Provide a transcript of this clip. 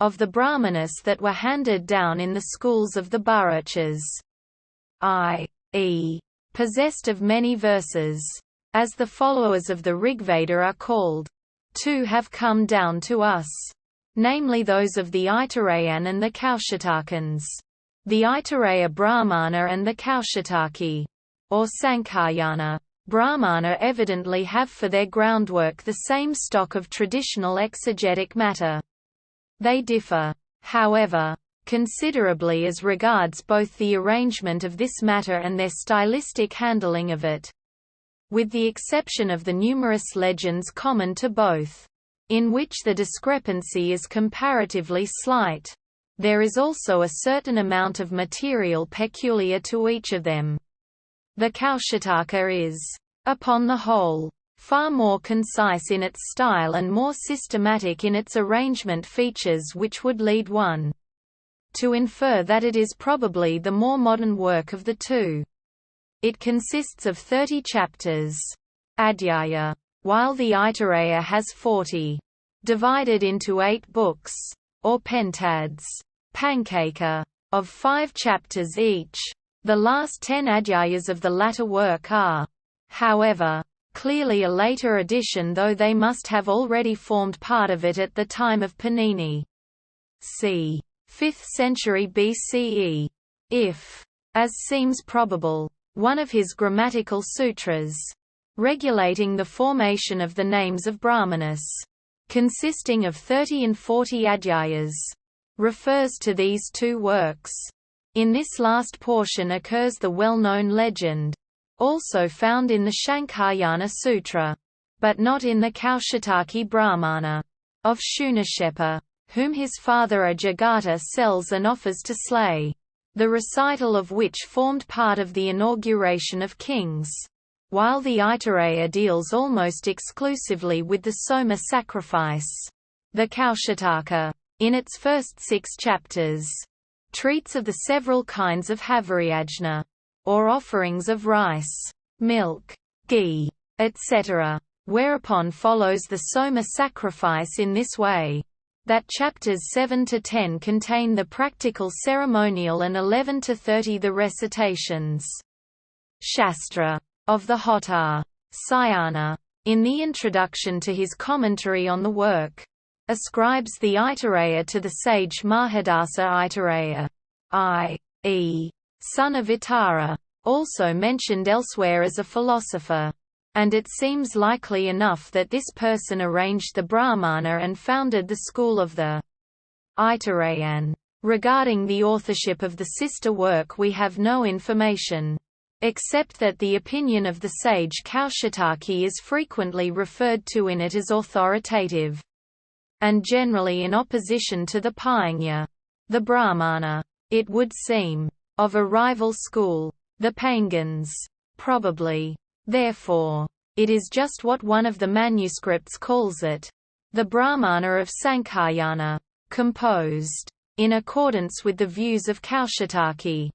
of the Brahmanas that were handed down in the schools of the Bharuchas, i.e., possessed of many verses. As the followers of the Rigveda are called, two have come down to us, namely those of the Aitareyan and the Kaushatakans. The Aitareya Brahmana and the Kaushataki, or Sankayana, Brahmana evidently have for their groundwork the same stock of traditional exegetic matter. They differ, however, considerably as regards both the arrangement of this matter and their stylistic handling of it. With the exception of the numerous legends common to both, in which the discrepancy is comparatively slight, there is also a certain amount of material peculiar to each of them. The Kaushataka is, upon the whole, far more concise in its style and more systematic in its arrangement features, which would lead one to infer that it is probably the more modern work of the two. It consists of 30 chapters, adhyaya, while the Aitareya has 40, divided into 8 books, or pentads, pankaka, of 5 chapters each. The last 10 adhyayas of the latter work are, however, clearly a later addition, though they must have already formed part of it at the time of Panini, c. 5th century BCE. If, as seems probable, one of his grammatical sutras, regulating the formation of the names of Brahmanas, consisting of 30 and 40 adhyayas, refers to these two works. In this last portion occurs the well-known legend, also found in the Shankayana Sutra, but not in the Kaushataki Brahmana, of Shunashepa, whom his father Ajagata sells and offers to slay, the recital of which formed part of the inauguration of kings, while the Aitareya deals almost exclusively with the Soma sacrifice. The Kaushataka, in its first 6 chapters, treats of the several kinds of havariyajna, or offerings of rice, milk, ghee, etc., whereupon follows the Soma sacrifice in this way, that chapters 7 to 10 contain the practical ceremonial and 11 to 30 the recitations. Shastra of the Hotar, Sayana, in the introduction to his commentary on the work, ascribes the Aitareya to the sage Mahadasa Aitareya, i.e., son of Itara, also mentioned elsewhere as a philosopher. And it seems likely enough that this person arranged the Brahmana and founded the school of the Aitareyan. Regarding the authorship of the sister work we have no information, except that the opinion of the sage Kaushataki is frequently referred to in it as authoritative, and generally in opposition to the Pañña, the Brahmana, it would seem, of a rival school, the Pangans, probably. Therefore, it is just what one of the manuscripts calls it, the Brahmana of Sankayana, composed, in accordance with the views of Kaushataki,